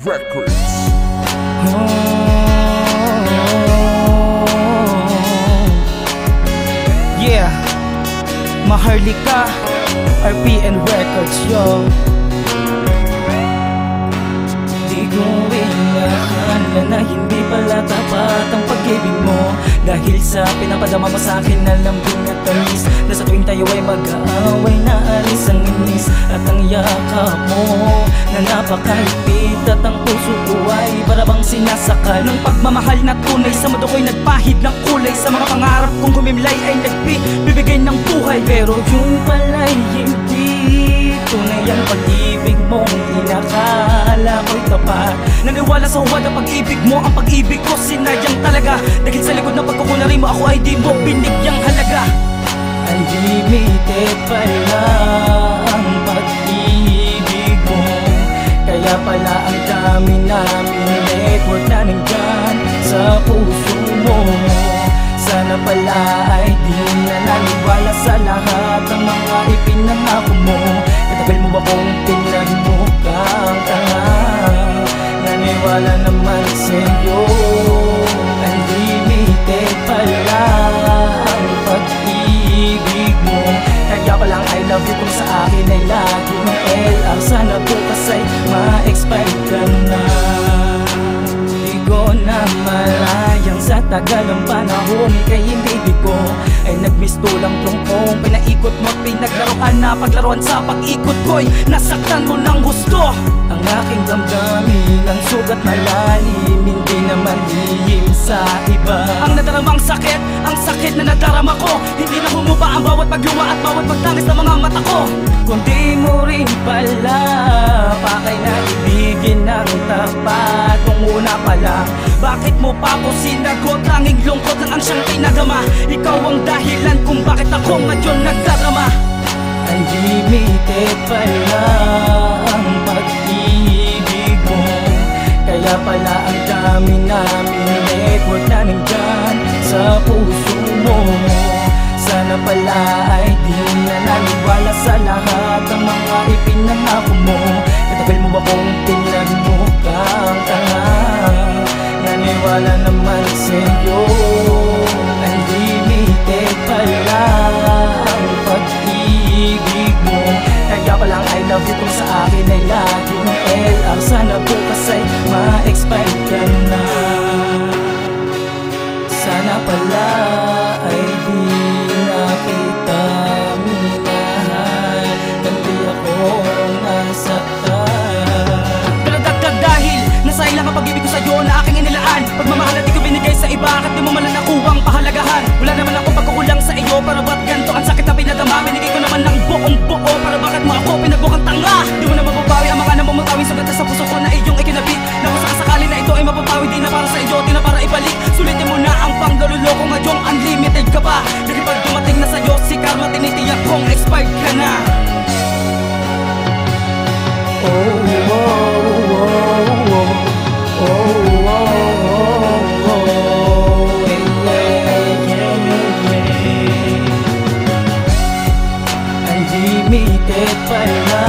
Records. Yeah, Maharlika, RPN Records, yo. Di ko inakala na hindi pala tapat ang pag-ibig mo, dahil sa pinapadama mo sa'kin na lambing at tamis, na sa tuwing tayo ay mag-aaway na alis ang inis at ang yakap mo na napakahigpit, at ang puso ko ay para bang sinasakal ng pagmamahal na tunay. Sa mundo ko'y nagpahid ng kulay, sa mga pangarap kong humimlay ay nagbibigay ng buhay. Pero yung pala'y hindi tunay ang pag-ibig mong inakala ko'y tapat. Naniwala sa huwad ang pag-ibig mo, ang pag-ibig ko sinayang talaga, dahil sa likod ng pagkukunari mo ako ay di mo binigyang halaga. Unlimited pala ang pag-ibig mo, kaya pala ang dami namin network na nandyan sa puso mo. Sana pala ay di na naniwala sa lahat ng mga ipinangako mo. Katagal mo akong pinagmukhang tanga, naniwala naman sa'yo. Unlimited pala ang pag-ibig mo, kaya palang I love you kung sa akin ay laging LR. Sana bukas ay ma-expire ka na. Di ko na malayang sa tagal ng panahon, kay hindi ko ay nagmistulang trungkong pinaikot mo at pinaglaruan na paglaruan. Sa pag-ikot ko'y nasaktan mo ng gusto ang aking damdamin, ang sugat malalim, hindi naman lihim sa iba. Ang nadaramang sakit, ang sakit na nadarama ko, hindi na humupa ang bawat pagluwa at bawat pagtangis ng mga mata ko. Kung di mo rin pala pakay na ibigin ng tapat, kung una pa lang bakit mo pa ako sinagot? Tanging lungkot lang ang siyang pinagama, ikaw ang dahilan kung bakit ako ngayon nagdarama. Unlimited pala ang pag-ibig mo, kaya pala ang dami namin network na nandyan sa puso mo. Sana pala ay di na naniwala sa lahat ng mga ipinangako mo. Katagal mo akong pinagmukhang tanga, naniwala naman sa'yo. Unlimited pala ang pag-ibig mo, kaya palang I love you kung sa akin ay laging LR. Sana bukas ay ma-expire ka na. Sana pala ay di na kita minahal, hindi ako nasaktan. Pero dagdag dahil nasayang lang ang pag-ibig ko sa'yo na aking inilaan, pagmamahal at di ko binigay sa iba, bakit di mo man lang nakuhang pahalagahan? Wala naman akong pagkukulang sa iyo, pero ba't ganito ang sakit na pinadama? Binigay ko naman ng buong buo, para bakit mo ako pinagmukhang tanga? Di mo na mababawi ang mga namumutawing sugat sa puso ko na iyong ikinabit, na kung sakasakali na ito ay mababawi, di na para sa iyo, di na para ibalik. Sulitin mo na ang panggaluloko, ngayong unlimited ka pa, dahil pag dumating na sa'yo si karma, tinitiyak kong expired ka na. Oh, oh, oh, oh, oh, oh, oh, oh, yeah, yeah, yeah. Unlimited pala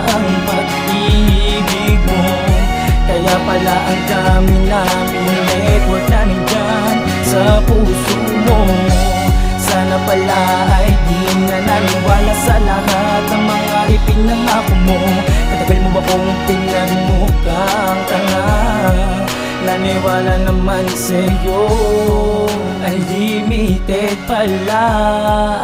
ang pag-ibig mo, kaya pala ang dami namin network na nandyan sa puso mo. Sana pala ay di na naniwala sa lahat ng mga ipinangako mo. Katagal mo akong pinagmukhang tanga, naniwala naman sa'yo. Unlimited pala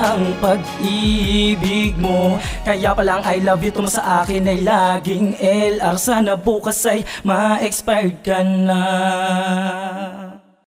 ang pag-ibig mo, kaya palang I love you, sa akin ay laging LR. Sana bukas ay ma-expired ka na.